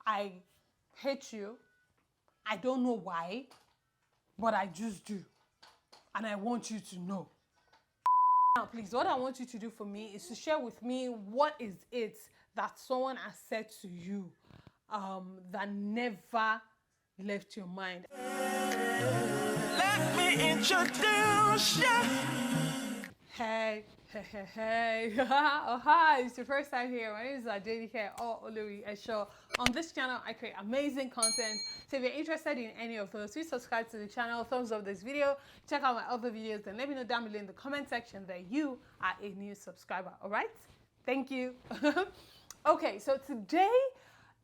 I hate you. I don't know why, but I just do. And I want you to know. Now, please, what I want you to do for me is to share with me what is it that someone has said to you that never left your mind. Let me introduce you. Hey. Oh, hi, it's your first time here. My name is Adenike or Olori Esho. On this channel, I create amazing content. So if you're interested in any of those, please subscribe to the channel, thumbs up this video, check out my other videos, and let me know down below in the comment section that you are a new subscriber. All right? Thank you. Okay, so today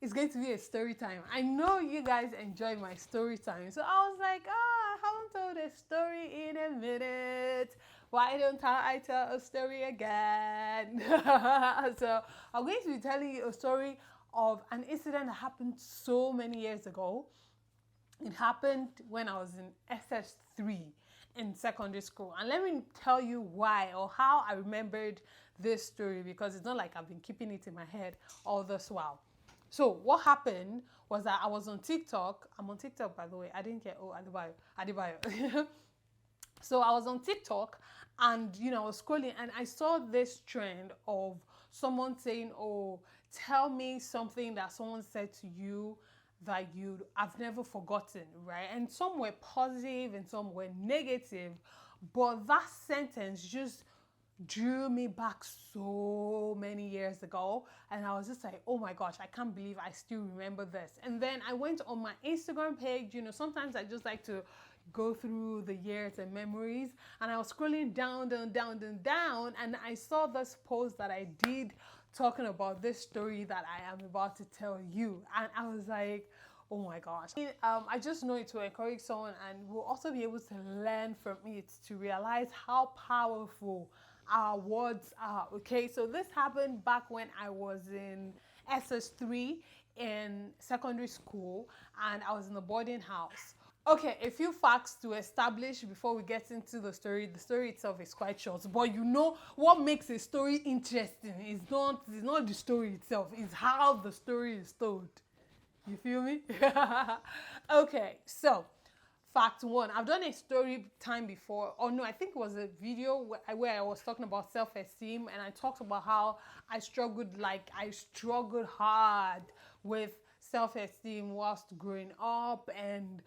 is going to be a story time. I know you guys enjoy my story time. So I was like, I haven't told a story in a minute. Why don't I tell a story again? So I'm going to be telling you a story of an incident that happened so many years ago. It happened when I was in SS3 in secondary school. And let me tell you why or how I remembered this story, because it's not like I've been keeping it in my head all this while. So what happened was that I was on TikTok. I'm on TikTok, by the way. I didn't get, Adebayo. So I was on TikTok and, I was scrolling and I saw this trend of someone saying, oh, tell me something that someone said to you that I've never forgotten, right? And some were positive and some were negative, but that sentence just drew me back so many years ago, and I was just like, oh my gosh, I can't believe I still remember this. And then I went on my Instagram page. Sometimes I just like to go through the years and memories, and I was scrolling down, and I saw this post that I did talking about this story that I am about to tell you, and I was like, oh my gosh. I just know it will encourage someone and will also be able to learn from it to realize how powerful our words are. Okay, so this happened back when I was in SS3 in secondary school and I was in a boarding house. Okay, a few facts to establish before we get into the story. The story itself is quite short, but what makes a story interesting is not the story itself, it's how the story is told. You feel me? Okay, so fact one. I've done a story time before. Oh no, I think it was a video where I was talking about self-esteem, and I talked about how I struggled hard with self-esteem whilst growing up and,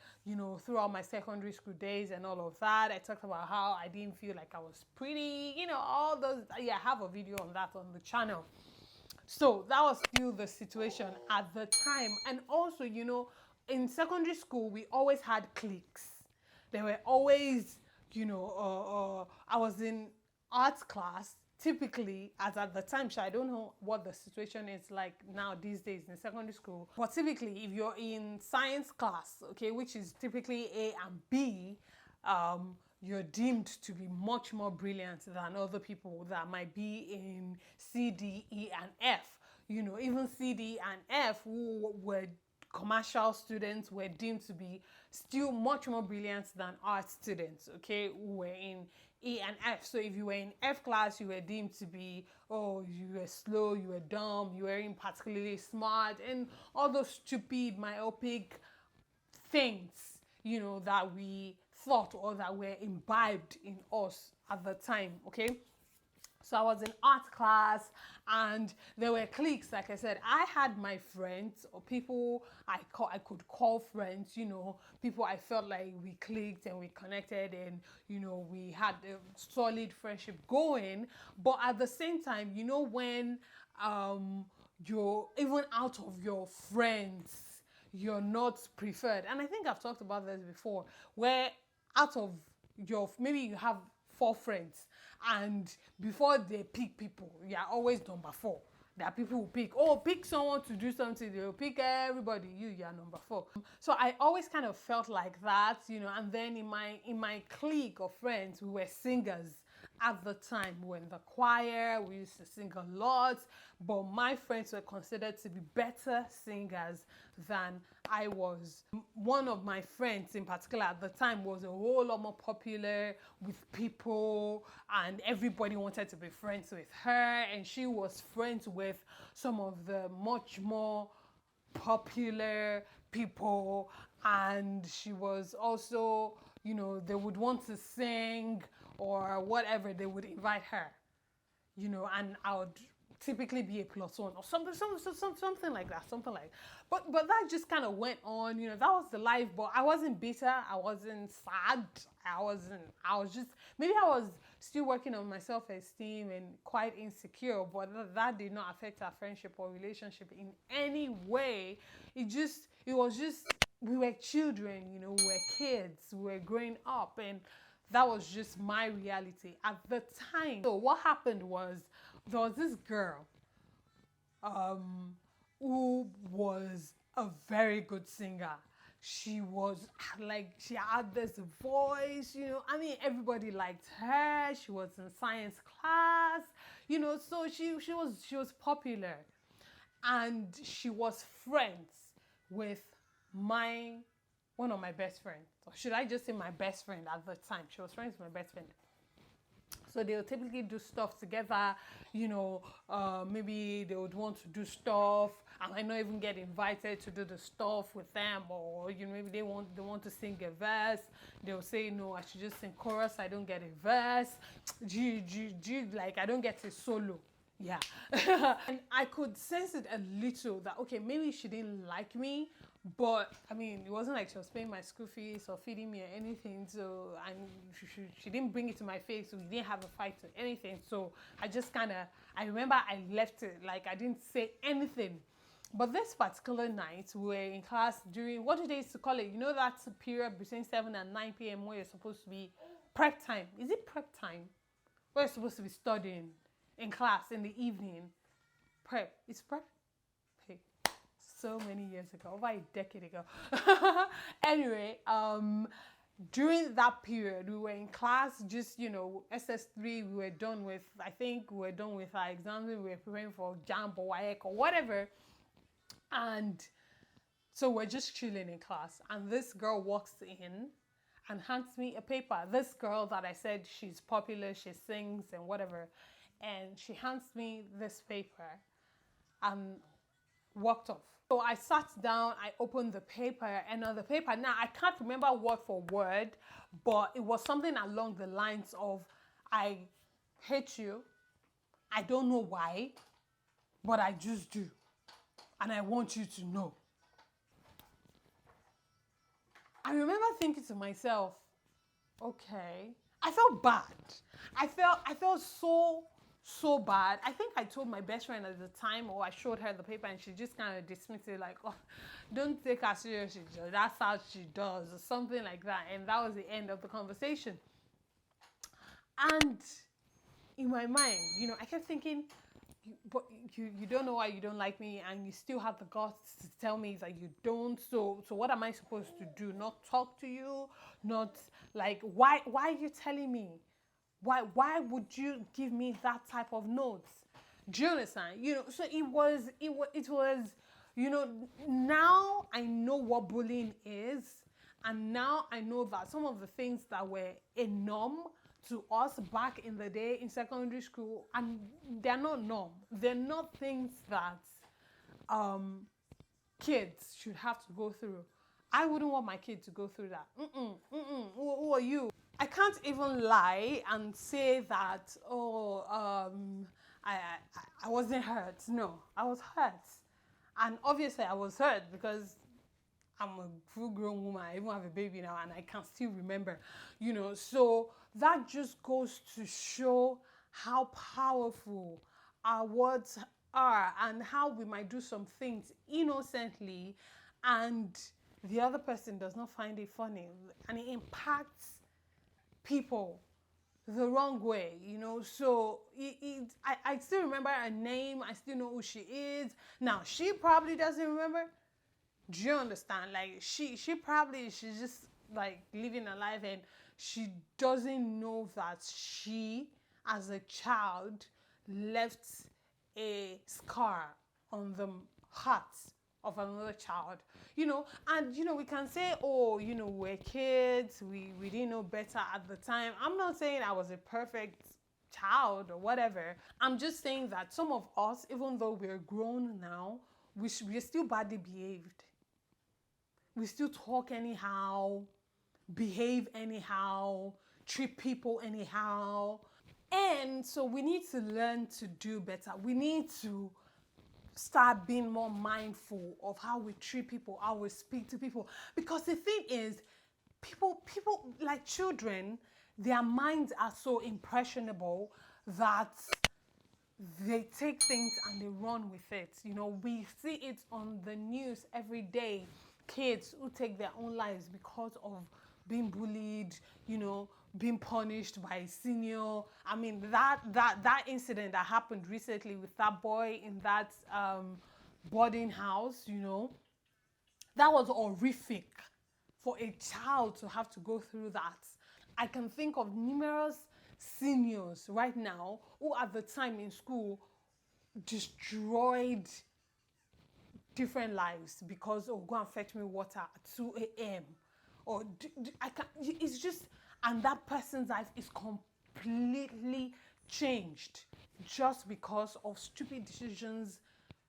throughout my secondary school days and all of that. I talked about how I didn't feel like I was pretty, all those. Yeah, I have a video on that on the channel. So that was still the situation at the time. And also, in secondary school, we always had cliques. There were always, I was in arts class, typically, as at the time, I don't know what the situation is like now these days in secondary school. But typically, if you're in science class, okay, which is typically A and B, you're deemed to be much more brilliant than other people that might be in C, D, E, and F. Even C, D, and F, who were commercial students, were deemed to be still much more brilliant than art students, okay, who were in E and F. So if you were in F class, you were deemed to be, oh, you were slow, you were dumb, you weren't particularly smart, and all those stupid, myopic things, that we thought or that were imbibed in us at the time, okay? So I was in art class and there were cliques. Like I said, I had my friends or people I could call friends, people I felt like we clicked and we connected and, we had a solid friendship going. But at the same time, when you're even out of your friends, you're not preferred. And I think I've talked about this before, where out of maybe you have 4 friends and before they pick people, you're always number 4. There are people who pick someone to do something, they'll pick everybody, you're number 4. So I always kind of felt like that, and then in my clique of friends, we were singers at the time. We were in the choir, we used to sing a lot, but my friends were considered to be better singers than I was. One of my friends in particular at the time was a whole lot more popular with people and everybody wanted to be friends with her, and she was friends with some of the much more popular people, and she was also, they would want to sing or whatever, they would invite her, and I would typically be a plus one or something like that, but that just kind of went on, that was the life. But I wasn't bitter, I wasn't sad, I was just, maybe I was still working on my self-esteem and quite insecure, but that did not affect our friendship or relationship in any way. It was just, we were children, we were kids, we were growing up, and that was just my reality at the time. So what happened was, there was this girl who was a very good singer. She was she had this voice, I mean, everybody liked her. She was in science class, so she was popular, and she was friends with one of my best friends, or should I just say my best friend at the time. She was friends with my best friend. So they'll typically do stuff together, maybe they would want to do stuff. I might not even get invited to do the stuff with them, or maybe they want to sing a verse. They'll say, no, I should just sing chorus, I don't get a verse. Like I don't get a solo. Yeah. And I could sense it a little that, okay, maybe she didn't like me, but I mean, it wasn't like she was paying my school fees or feeding me or anything. So, and she didn't bring it to my face. So we didn't have a fight or anything. So I remember I left it, like I didn't say anything. But this particular night, we were in class during, what do they used to call it? That period between 7 and 9 p.m. where you're supposed to be prep time. Is it prep time? Where you're supposed to be studying in class in the evening. Prep. It's prep. Hey, so many years ago, over a decade ago. Anyway, during that period, we were in class, just, SS3, we were done with, I think we were done with our exams, we were preparing for JAMB or WAEC or whatever. And so we're just chilling in class, and this girl walks in and hands me a paper. This girl that I said she's popular, she sings and whatever, and she hands me this paper and walked off. So I sat down, I opened the paper, and on the paper, now I can't remember word for word, but it was something along the lines of, I hate you, I don't know why, but I just do, and I want you to know. I remember thinking to myself, okay, I felt bad. I felt so bad. I think I told my best friend at the time, or I showed her the paper, and she just kind of dismissed it, like, oh, don't take her seriously, that's how she does, or something like that. And that was the end of the conversation. And in my mind, I kept thinking, but you don't know why you don't like me, and you still have the guts to tell me that you don't. So what am I supposed to do? Not talk to you? Not like, why are you telling me? Why would you give me that type of notes? Do you understand? So it was, now I know what bullying is, and now I know that some of the things that were a norm to us back in the day in secondary school, and they're not norm. They're not things that kids should have to go through. I wouldn't want my kid to go through that. Who are you? I can't even lie and say that, I wasn't hurt. No, I was hurt. And obviously I was hurt because I'm a full-grown woman. I even have a baby now, and I can still remember, So that just goes to show how powerful our words are, and how we might do some things innocently, and the other person does not find it funny, and it impacts people the wrong way, So I still remember her name. I still know who she is. Now, she probably doesn't remember. Do you understand? Like, she's just like living her life, and she doesn't know that she, as a child, left a scar on the heart of another child, and we can say, oh, we're kids, we didn't know better at the time. I'm not saying I was a perfect child or whatever. I'm just saying that some of us, even though we're grown now, we're still badly behaved. We still talk anyhow, behave anyhow, treat people anyhow. And so we need to learn to do better. We need to start being more mindful of how we treat people, how we speak to people. Because the thing is, people like children, their minds are so impressionable that they take things and they run with it. You know, we see it on the news every day. Kids who take their own lives because of being bullied, you know, being punished by a senior. I mean, that incident that happened recently with that boy in that boarding house, you know, that was horrific for a child to have to go through that. I can think of numerous seniors right now who at the time in school destroyed different lives because, oh, go and fetch me water at 2 a.m. Or I can, it's just, and that person's life is completely changed just because of stupid decisions,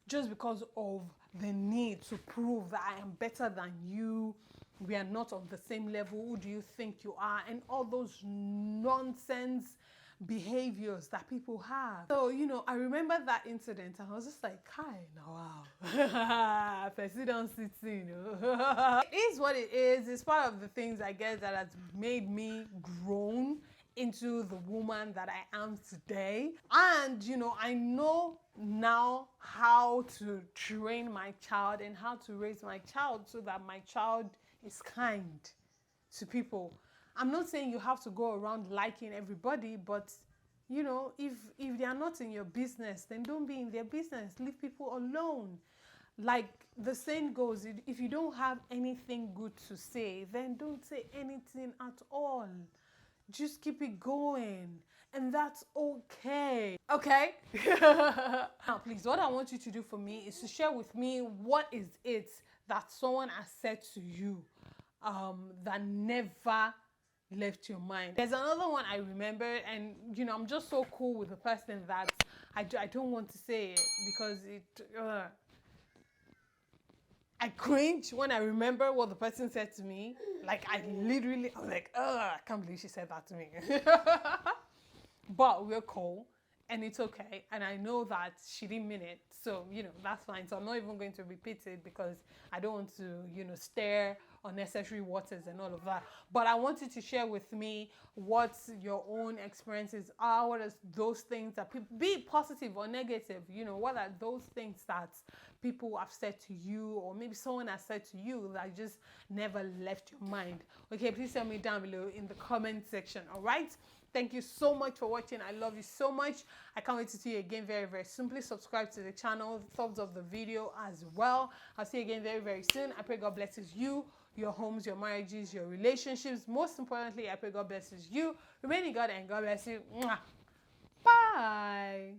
just because of the need to prove that I am better than you, we are not on the same level, who do you think you are, and all those nonsense behaviors that people have. So, you know, I remember that incident and I was just like, hi, now wow. Person don't sit in. It is what it is. It's part of the things, I guess, that has made me grown into the woman that I am today. And, you know, I know now how to train my child and how to raise my child so that my child is kind to people. I'm not saying you have to go around liking everybody, but you know, if they are not in your business, then don't be in their business. Leave people alone. Like the saying goes, if you don't have anything good to say, then don't say anything at all. Just keep it going, and that's okay. Okay? Now, please, what I want you to do for me is to share with me what is it that someone has said to you that never left your mind. There's another one I remember, and you know, I'm just so cool with the person that I don't want to say it because I cringe when I remember what the person said to me. Like I was like, I can't believe she said that to me. But we're cool and it's okay, and I know that she didn't mean it, so you know, that's fine. So I'm not even going to repeat it because I don't want to, you know, stir unnecessary waters and all of that. But I want you to share with me what your own experiences are. What are those things that people, be it positive or negative, you know, what are those things that people have said to you, or maybe someone has said to you that just never left your mind? Okay, please tell me down below in the comment section. All right, thank you so much for watching. I love you so much. I can't wait to see you again very, very soon. Please subscribe to the channel, thumbs up the video as well. I'll see you again very, very soon. I pray God blesses you, your homes, your marriages, your relationships. Most importantly, I pray God blesses you. Remain in God and God bless you. Mwah. Bye.